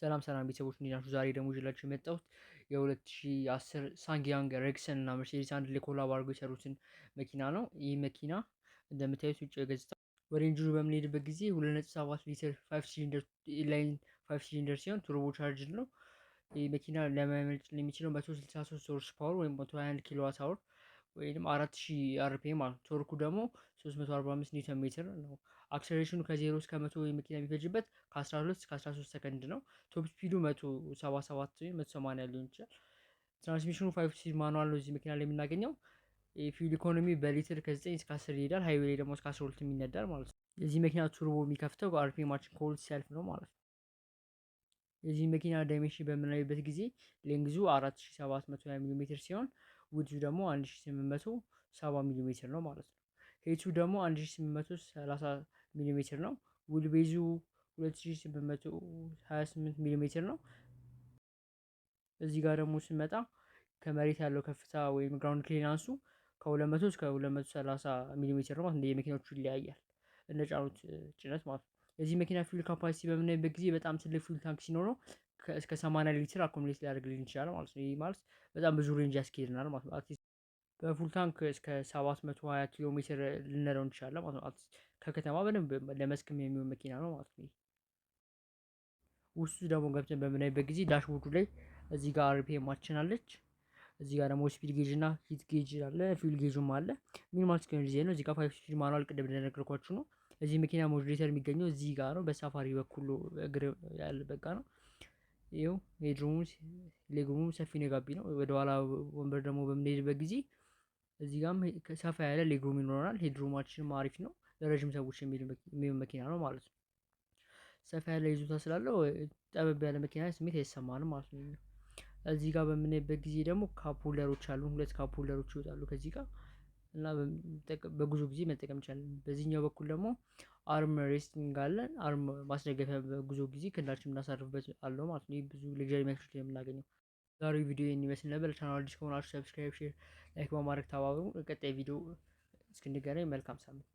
ሰላም ሰላም ቤተሰቦች እንዴት ናችሁ? ዛሬ ደግሞ ይዤላችሁ የመጣሁት የ2010 ሳንጊያንግ ሬክሰን እና መርሴዲስ አንድ ላይ ኮላብ አድርገው የሰሩትን መኪና ነው። ይህ መኪና እንደምታዩት ውጭ ገጽታ ወደ ኢንጂኑ በምንሄድበት ጊዜ 2.7 ሊትር 5 ሲሊንደር ኢንላይን 5 ሲሊንደር ሲሆን ቱርቦ ቻርጅ ነው። ይህ መኪና ለማመልጥ የሚችለው 163 ሆርስ ፓወር ወይም 121 ኪሎዋት አወር ወይም 4000 አርፒኤም ማለት። ቶርኩ ደግሞ 345 ኒውተን ሜትር ነው። አክሰሌሬሽኑ ከ0 እስከ 100 የመኪና የሚፈጅበት ከ12 እስከ 13 ሰከንድ ነው። ቶፕ ስፒዱ 177 ወይም 180 ሊሆን ይችላል። ትራንስሚሽኑ 5 ስፒድ ማኑዋል ነው እዚህ መኪና ላይ የምናገኘው። የፊውል ኢኮኖሚ በሊትር ከ9 እስከ 10 ይሄዳል። ሃይዌ ላይ ደግሞ እስከ 12 የሚነዳል ማለት ነው። የዚህ መኪና ቱርቦ የሚከፍተው በአርፒኤማችን ኮልድ ሲያልፍ ነው ማለት ነው። የዚህ መኪና ዳይሜንሽን በምናይበት ጊዜ ሌንግዙ 4720 ሚሊ ሜትር ሲሆን ዊድዙ ደግሞ 1870 ሚሊ ሜትር ነው ማለት ነው። ሄቱ ደግሞ 1830 ሚሊ ሜትር ነው። ዊል ቤዙ 2828 ሚሊ ሜትር ነው። እዚህ ጋር ደግሞ ስንመጣ ከመሬት ያለው ከፍታ ወይም ግራውንድ ክሊራንሱ ከ200 እስከ 230 ሚሊ ሜትር ነው ማለት ነው። የመኪናዎቹ ይለያያል እንደ ጫኑት ጭነት ማለት ነው። የዚህ መኪና ፊውል ካፓሲቲ በምናይበት ጊዜ በጣም ትልቅ ፊውል ታንክ ሲኖረው እስከ 80 ሊትር አኮሞዴት ሊያደርግልን ይችላል ማለት ነው። ይህ ማለት በጣም ብዙ ሬንጅ ያስኬድናል ማለት ነው። በፉል ታንክ እስከ 720 ኪሎ ሜትር ልንነዳው እንችላለን ማለት ነው። ከከተማ በደንብ ለመስክም የሚሆን መኪና ነው ማለት ነው። ውስጡ ደግሞ ገብተን በምናይበት ጊዜ ዳሽቦርዱ ላይ እዚህ ጋር አርፒኤማችን አለች። እዚህ ጋር ደግሞ ስፒድ ጌጅ እና ሂት ጌጅ አለ። ፊውል ጌጁም አለ። ሚኒማል ስክሪን ዲዛይን ነው። እዚህ ጋር 5 ስፒድ ማኑዋል ቅድም እንደነገርኳችሁ ነው። እዚህ መኪና ሞዴሬተር የሚገኘው እዚህ ጋር ነው። በሳፋሪ በኩል እግር ያለበት ጋር ነው። ይኸው ሄድሩሙ ሌግሩሙ ሰፊ ነው፣ ጋቢ ነው። ወደ ኋላ ወንበር ደግሞ በምንሄድበት ጊዜ እዚህ ጋርም ሰፋ ያለ ሌግሩም ይኖረናል። ሄድሩማችንም አሪፍ ነው። ለረጅም ሰዎች የሚሆን መኪና ነው ማለት ነው። ሰፋ ያለ ይዞታ ስላለው ጠበብ ያለ መኪና ስሜት አይሰማንም ማለት ነው። እዚህ ጋር በምናይበት ጊዜ ደግሞ ካፕ ሆልደሮች አሉ። 2 ካፕ ሆልደሮች ይወጣሉ ከዚህ ጋር እና በጉዞ ጊዜ መጠቀም ይቻላል። በዚህኛው በኩል ደግሞ አርም ሬስቲንግ አለን። አርም ማስደገፊያ በጉዞ ጊዜ ክንዳችን የምናሳርፍበት አለው ማለት ነው። ይህ ብዙ ሌክዠሪ መኪኖች ላይ የምናገኘው። ዛሬው ቪዲዮ ይህን ይመስል ነበር። ቻናል አዲስ ከሆናችሁ ሰብስክራይብ፣ ሼር፣ ላይክ በማድረግ ተባበሩ። ቀጣይ ቪዲዮ እስክንገናኝ መልካም ሳምንት።